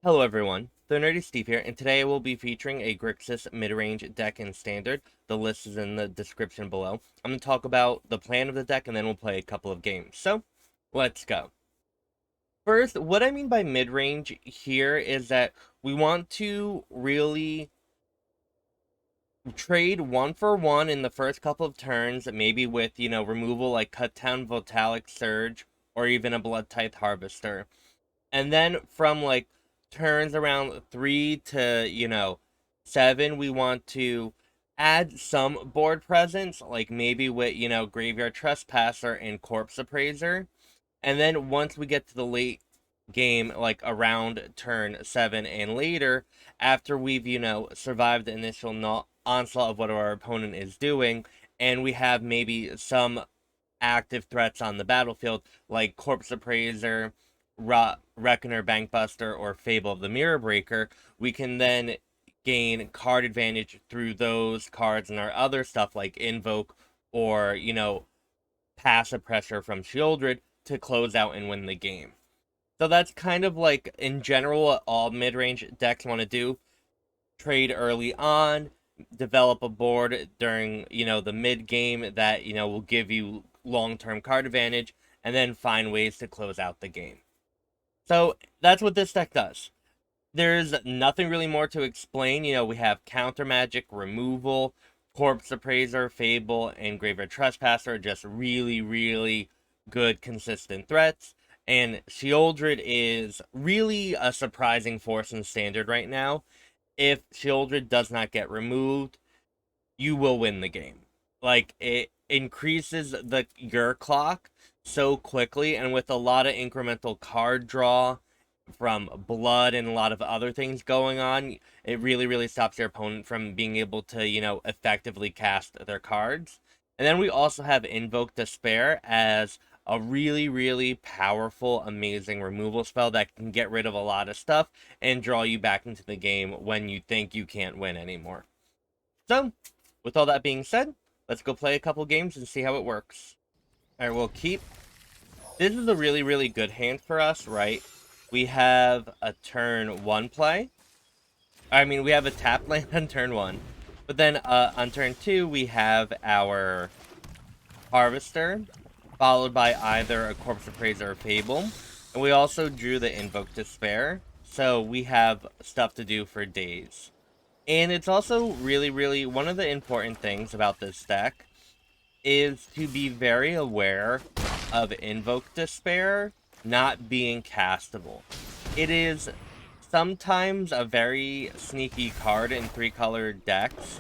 Hello everyone, the Nerdy Steve here, and today I will be featuring a Grixis mid-range deck in Standard. The list is in the description below. I'm going to talk about the plan of the deck, and then we'll play a couple of games. So, let's go. First, what I mean by mid-range here is that we want to really trade 1-for-1 in the first couple of turns, maybe with, removal like Cut Down Voltalic Surge, or even a Bloodtithe Harvester. And then from like turns around 3 to 7, we want to add some board presence, like maybe with Graveyard Trespasser and Corpse Appraiser. And then once we get to the late game, like around turn 7 and later, after we've survived the initial onslaught of what our opponent is doing, and we have maybe some active threats on the battlefield like Corpse Appraiser, Reckoner Bankbuster, or Fable of the Mirror Breaker, we can then gain card advantage through those cards and our other stuff like Invoke or, passive pressure from Sheoldred to close out and win the game. So that's kind of like, in general, what all mid-range decks want to do. Trade early on, develop a board during, the mid-game that, will give you long-term card advantage, and then find ways to close out the game. So that's what this deck does. There's nothing really more to explain. We have counter magic, removal, Corpse Appraiser, Fable, and Graveyard Trespasser are just really, really good, consistent threats. And Sheoldred is really a surprising force in Standard right now. If Sheoldred does not get removed, you will win the game. Like, it increases your clock so quickly, and with a lot of incremental card draw from blood and a lot of other things going on, it really, really stops your opponent from being able to, effectively cast their cards. And then we also have Invoke Despair as a really, really powerful, amazing removal spell that can get rid of a lot of stuff and draw you back into the game when you think you can't win anymore. So, with all that being said, let's go play a couple games and see how it works. Alright, we'll keep. This is a really, really good hand for us, right? We have a turn 1 play. We have a tap land on turn 1. But then on turn 2, we have our Harvester, followed by either a Corpse Appraiser or Fable. And we also drew the Invoke Despair, so we have stuff to do for days. And it's also really, really, one of the important things about this deck is to be very aware of Invoke Despair not being castable. It is sometimes a very sneaky card in 3-color decks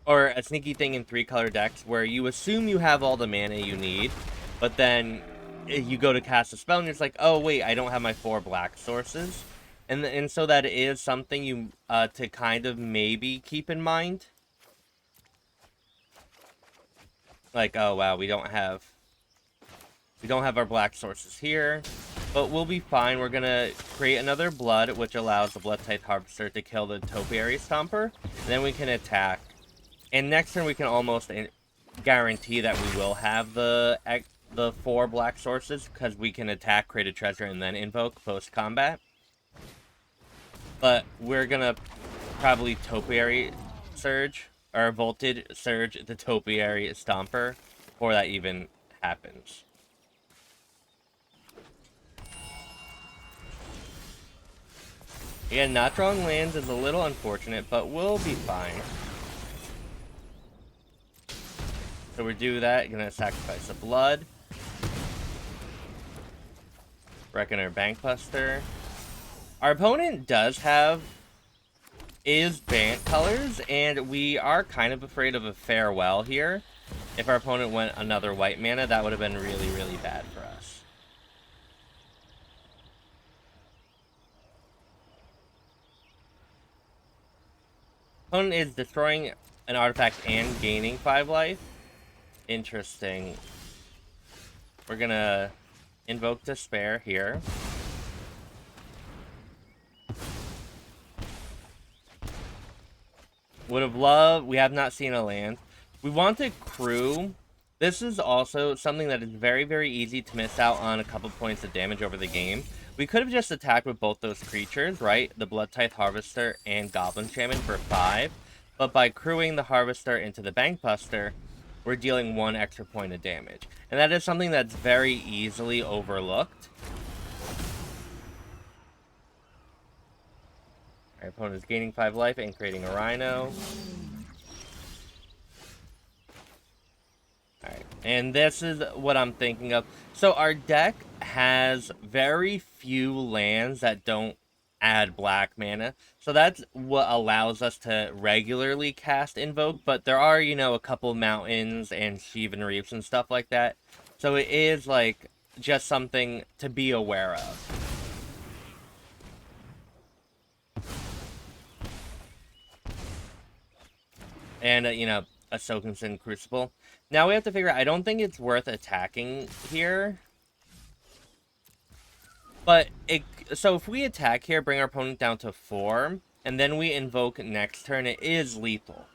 or a sneaky thing in 3-color decks where you assume you have all the mana you need, but then you go to cast a spell and it's like, oh wait, I don't have my 4 black sources. And so that is something you to kind of maybe keep in mind. Like, oh wow, we don't have our black sources here, but we'll be fine. We're gonna create another blood, which allows the Bloodtithe Harvester to kill the Topiary Stomper, and then we can attack. And next turn we can almost guarantee that we will have the 4 black sources, because we can attack, create a treasure, and then invoke post-combat. But we're gonna probably Topiary Surge, or Voltage Surge the Topiary Stomper, before that even happens. Again, not drawing lands is a little unfortunate, but we'll be fine. So we do that, gonna sacrifice a blood. Reckoner Bankbuster. Our opponent is Bant colors, and we are kind of afraid of a farewell here. If our opponent went another white mana, that would have been really, really bad for us. Opponent is destroying an artifact and gaining 5 life. Interesting. We're gonna Invoke Despair here. Would have loved, we have not seen a land. We want to crew This is also something that is very, very easy to miss out on a couple points of damage over the game. We could have just attacked with both those creatures, right? The Bloodtithe Harvester and Goblin Shaman for 5. But by crewing the Harvester into the Bankbuster, we're dealing 1 extra point of damage. And that is something that's very easily overlooked. Our opponent is gaining 5 life and creating a Rhino. Alright, and this is what I'm thinking of. So our deck has very few lands that don't add black mana. So that's what allows us to regularly cast Invoke, but there are, you know, a couple mountains and Shivan Reefs and stuff like that. So it is, like, just something to be aware of. And, you know, a Sokenzan Crucible. Now we have to figure out, I don't think it's worth attacking here. But, so if we attack here, bring our opponent down to 4, and then we invoke next turn, it is lethal,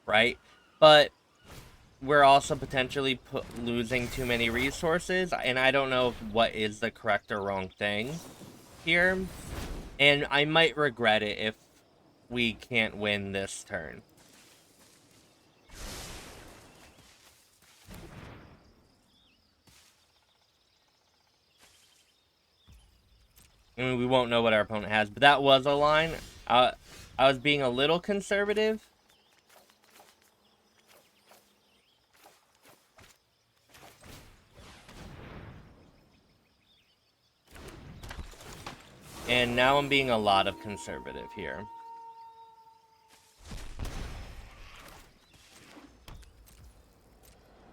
right? But we're also potentially losing too many resources, and I don't know what is the correct or wrong thing here. And I might regret it if we can't win this turn. I mean, we won't know what our opponent has, but that was a line. I was being a little conservative. And now I'm being a lot of conservative here.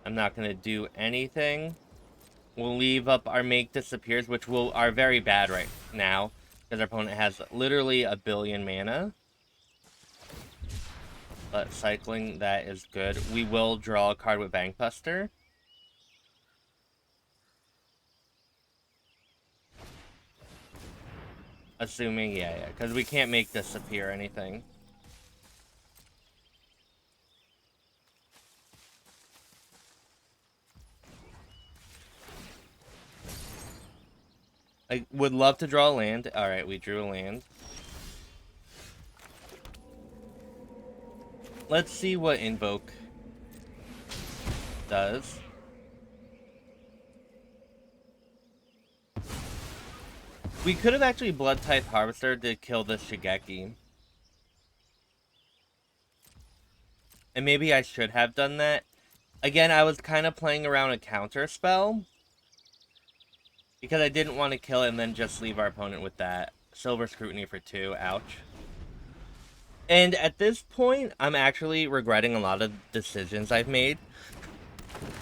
I'm not going to do anything. We'll leave up our Make Disappears, which are very bad right now, because our opponent has literally a billion mana. But cycling, that is good. We will draw a card with Bankbuster. Assuming, yeah, because we can't make disappear anything. I would love to draw a land. Alright, we drew a land. Let's see what Invoke does. We could have actually Bloodtithe Harvester to kill this Shigeki. And maybe I should have done that. Again, I was kind of playing around a counter spell. Because I didn't want to kill it and then just leave our opponent with that. Silver Scrutiny for 2, ouch. And at this point, I'm actually regretting a lot of decisions I've made.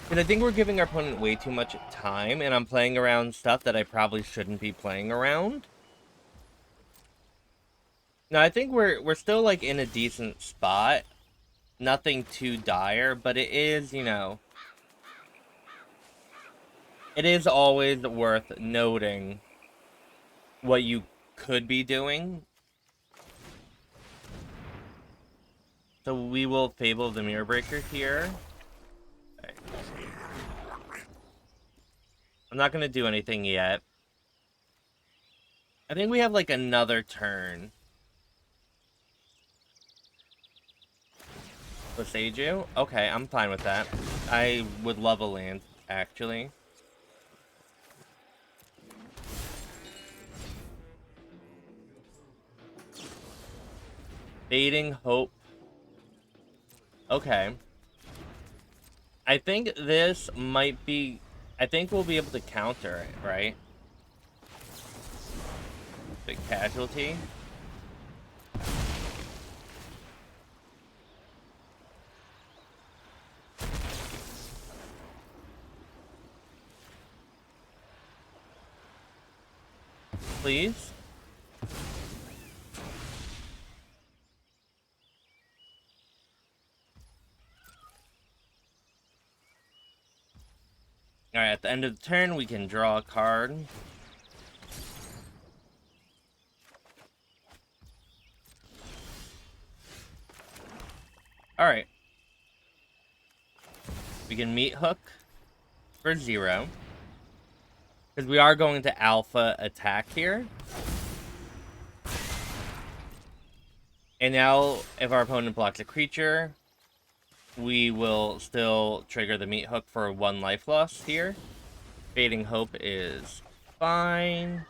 Because I think we're giving our opponent way too much time, and I'm playing around stuff that I probably shouldn't be playing around. Now, I think we're still, like, in a decent spot. Nothing too dire, but it is, you know... It is always worth noting what you could be doing. So we will Fable the Mirror Breaker here. Okay. I'm not going to do anything yet. I think we have like another turn. Boseiju? Okay, I'm fine with that. I would love a land, actually. Fading Hope. Okay. I think this might be... I think we'll be able to counter it, right? Big casualty. Please. Alright, at the end of the turn, we can draw a card. Alright. We can Meathook for 0. Because we are going to alpha attack here. And now, if our opponent blocks a creature, we will still trigger the Meathook for 1 life loss here. Fading Hope is fine.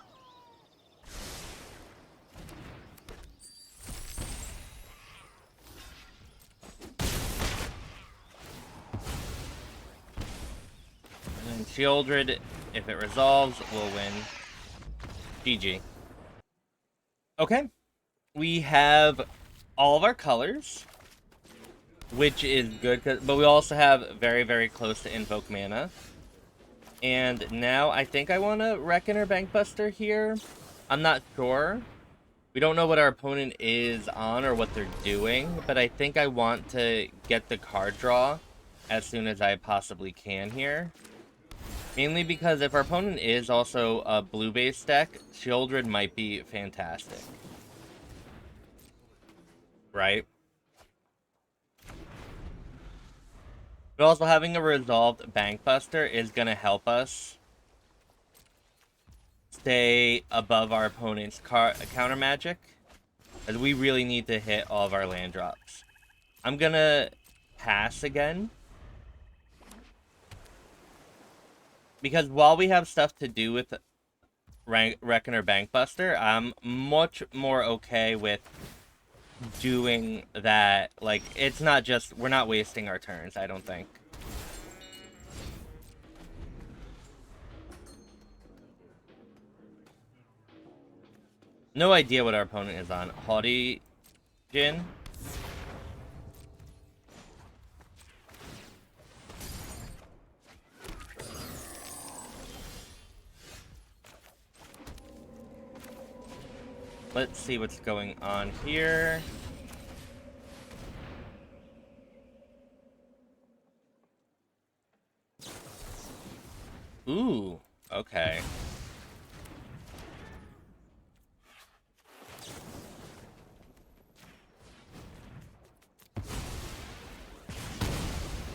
And then Sheoldred, if it resolves, will win. GG. Okay. We have all of our colors, which is good, but we also have very, very close to Invoke mana. And now I think I want to Reckoner Bankbuster here. I'm not sure. We don't know what our opponent is on or what they're doing, but I think I want to get the card draw as soon as I possibly can here. Mainly because if our opponent is also a blue-based deck, Sheoldred might be fantastic. Right? But also having a resolved Bankbuster is going to help us stay above our opponent's counter magic, as we really need to hit all of our land drops. I'm going to pass again, because while we have stuff to do with Reckoner Bankbuster, I'm much more okay with doing that. Like, it's not just, we're not wasting our turns, I don't think. No idea what our opponent is on. Haughty Jin. Let's see what's going on here. Ooh, okay.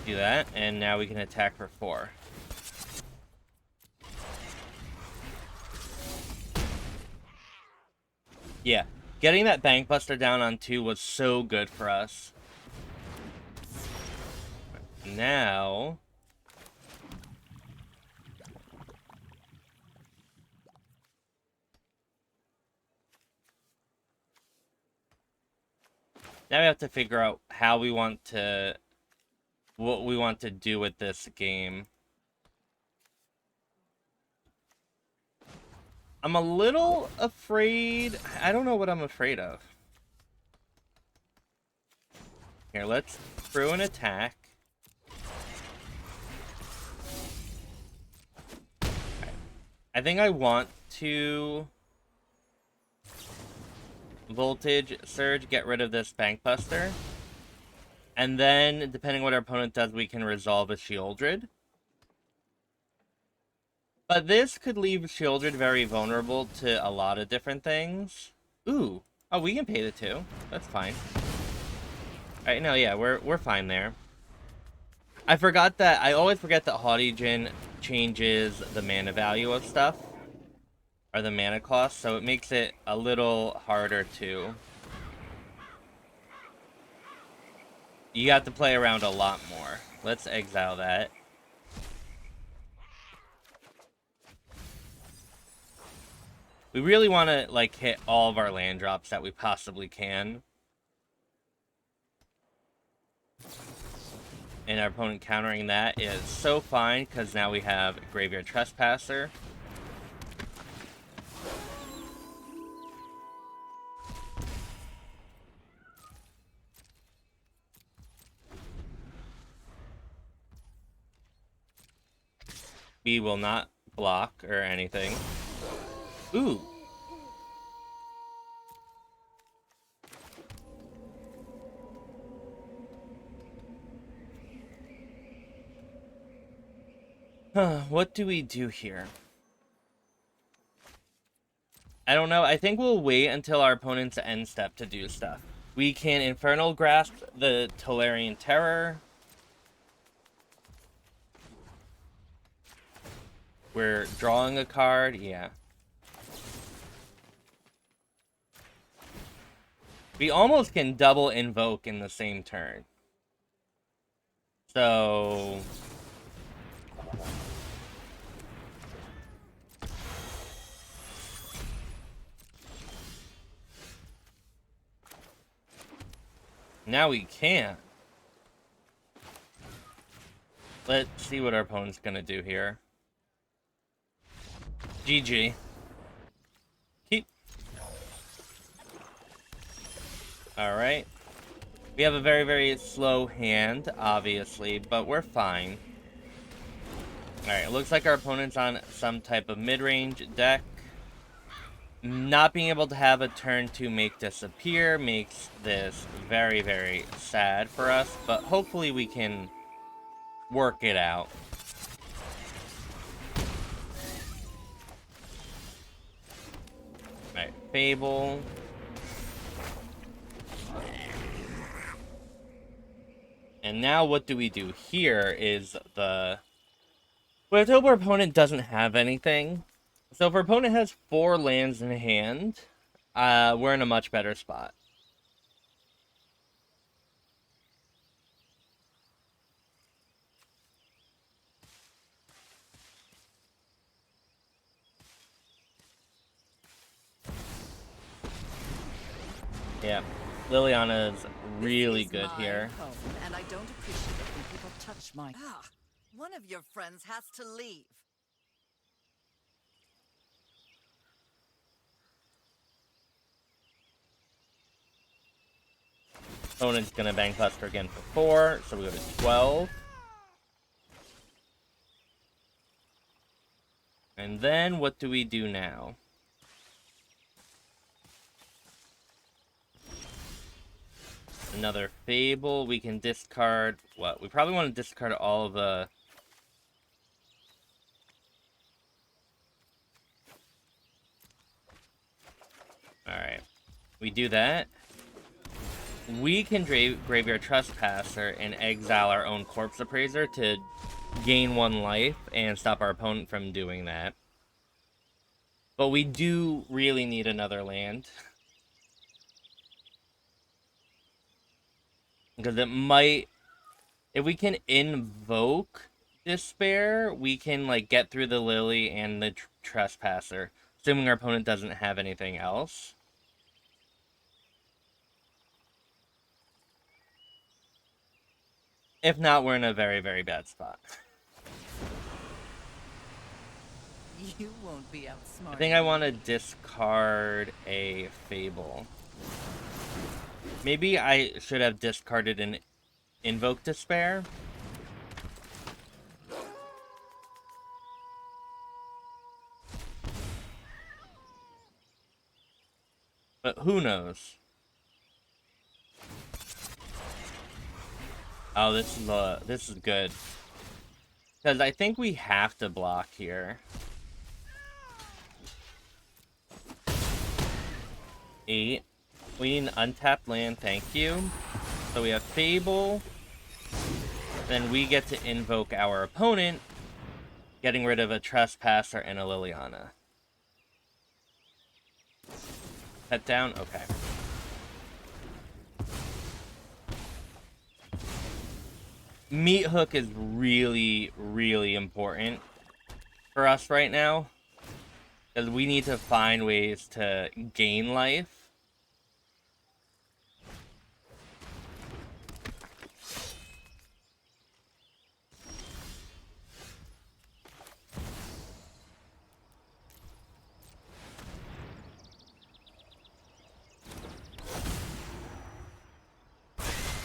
Do that, and now we can attack for 4. Yeah, getting that Bankbuster down on 2 was so good for us. Now... now we have to figure out how we want to... what we want to do with this game. I'm a little afraid. I don't know what I'm afraid of. Here, let's throw an attack. Okay. I think I want to Voltage Surge, get rid of this Bankbuster. And then, depending what our opponent does, we can resolve a Sheoldred. But this could leave Sheoldred very vulnerable to a lot of different things. Ooh. Oh, we can pay the 2. That's fine. Alright, no, yeah, we're fine there. I forgot that, I always forget that Haughty Jin changes the mana value of stuff. Or the mana cost, so it makes it a little harder to... you have to play around a lot more. Let's exile that. We really want to, like, hit all of our land drops that we possibly can. And our opponent countering that is so fine, because now we have Graveyard Trespasser. We will not block or anything. Ooh. What do we do here? I don't know. I think we'll wait until our opponent's end step to do stuff. We can Infernal Grasp the Tolarian Terror. We're drawing a card, yeah. We almost can double invoke in the same turn. So... now we can't. Let's see what our opponent's gonna do here. GG. Keep. Alright. We have a very, very slow hand, obviously, but we're fine. Alright, it looks like our opponent's on some type of mid-range deck. Not being able to have a turn to make disappear makes this very, very sad for us, but hopefully we can work it out. Alright, Fable. And now what do we do here is the... well, if our opponent doesn't have anything, so if our opponent has 4 lands in hand, we're in a much better spot. Yeah, Liliana's really good here. Home, and I don't appreciate it when people touch my... Ah, one of your friends has to leave. Opponent's gonna Bankbuster again for 4, so we go to 12. And then what do we do now? Another Fable. We can discard... what? We probably want to discard all of the... alright. We do that. We can Graveyard Trespasser and exile our own Corpse Appraiser to gain 1 life and stop our opponent from doing that. But we do really need another land. Because it might... if we can invoke Despair, we can, like, get through the Lily and the Trespasser. Assuming our opponent doesn't have anything else. If not, we're in a very, very bad spot. You won't be outsmarted. I think I want to discard a Fable. Maybe I should have discarded an Invoke Despair. But who knows? Oh, this is good. Because I think we have to block here. 8. We need an untapped land, thank you. So we have Fable. Then we get to invoke our opponent, getting rid of a Trespasser and a Liliana. Pet down? Okay. Meathook is really, really important for us right now. Because we need to find ways to gain life.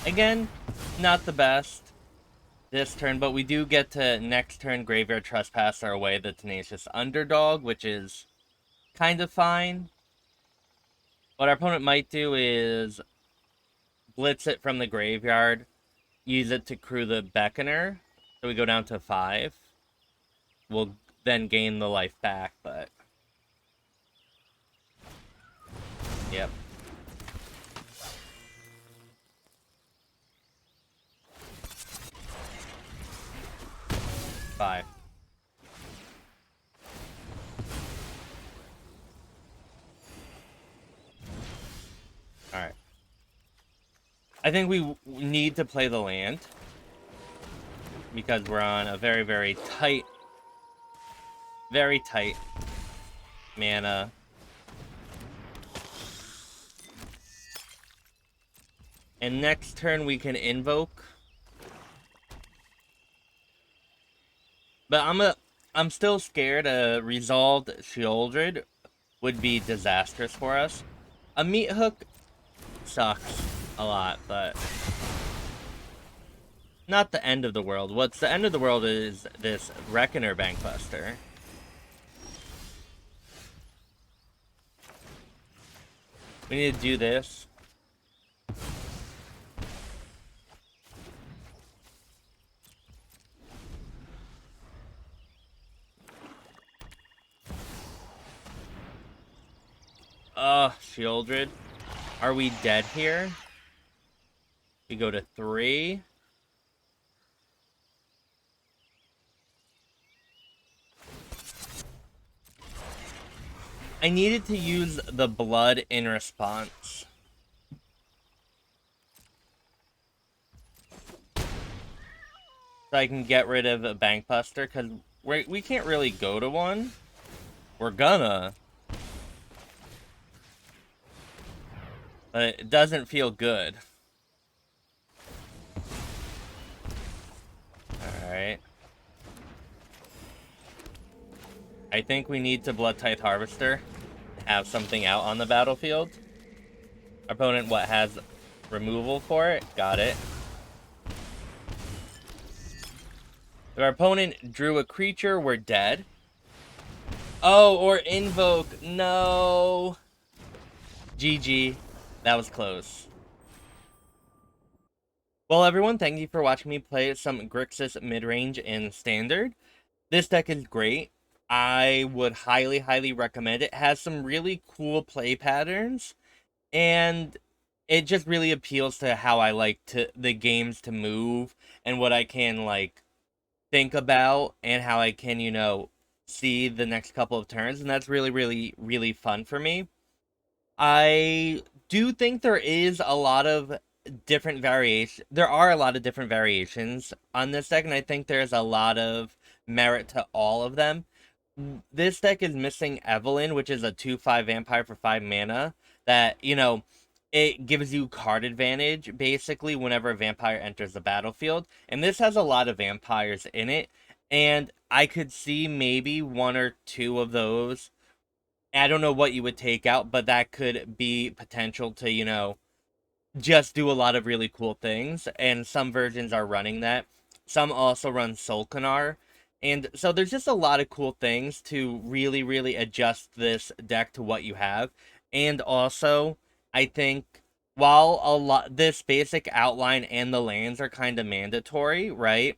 Again, not the best this turn, but we do get to next turn Graveyard Trespasser away the Tenacious Underdog, which is kind of fine. What our opponent might do is blitz it from the graveyard, use it to crew the Reckoner, so we go down to 5. We'll then gain the life back, but... yep. Five. I think we need to play the land because we're on a very, very tight mana. And next turn we can invoke. But I'm still scared a resolved Sheoldred would be disastrous for us. A Meathook sucks a lot, but not the end of the world. What's the end of the world is this Reckoner Bankbuster. We need to do this. Sheoldred. Are we dead here? We go to 3. I needed to use the blood in response. So I can get rid of a Bankbuster, because we can't really go to one. We're gonna. But it doesn't feel good. Alright. I think we need to Bloodtithe Harvester. Have something out on the battlefield. Our opponent, what, has removal for it? Got it. If our opponent drew a creature, we're dead. Oh, or invoke. No. GG. That was close. Well, everyone, thank you for watching me play some Grixis midrange in Standard. This deck is great. I would highly, highly recommend it. It has some really cool play patterns, and it just really appeals to how I like the games to move, and what I can, like, think about, and how I can, you know, see the next couple of turns, and that's really, really, really fun for me. I do think there is a lot of different variations. There are a lot of different variations on this deck, and I think there's a lot of merit to all of them. This deck is missing Evelyn, which is a 2/5 vampire for 5 mana that, you know, it gives you card advantage, basically, whenever a vampire enters the battlefield. And this has a lot of vampires in it, and I could see maybe 1 or 2 of those. I don't know what you would take out, but that could be potential to, you know, just do a lot of really cool things. And some versions are running that. Some also run Sulfurous. And so there's just a lot of cool things to really, really adjust this deck to what you have. And also, I think while this basic outline and the lands are kind of mandatory, right?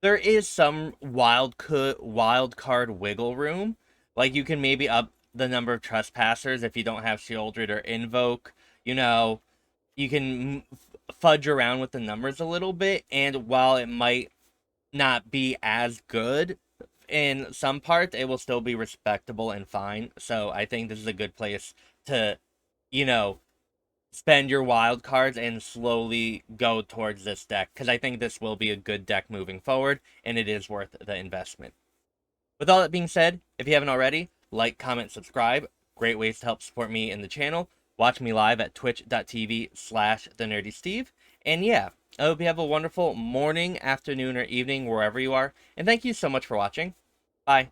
There is some wild card wiggle room. Like, you can maybe up the number of Trespassers if you don't have Sheoldred or Invoke. You know, you can fudge around with the numbers a little bit, and while it might not be as good in some parts, it will still be respectable and fine. So I think this is a good place to, you know, spend your wild cards and slowly go towards this deck, because I think this will be a good deck moving forward, and it is worth the investment. With all that being said, if you haven't already, like, comment, subscribe. Great ways to help support me in the channel. Watch me live at twitch.tv/thenerdysteve. And yeah, I hope you have a wonderful morning, afternoon, or evening, wherever you are. And thank you so much for watching. Bye.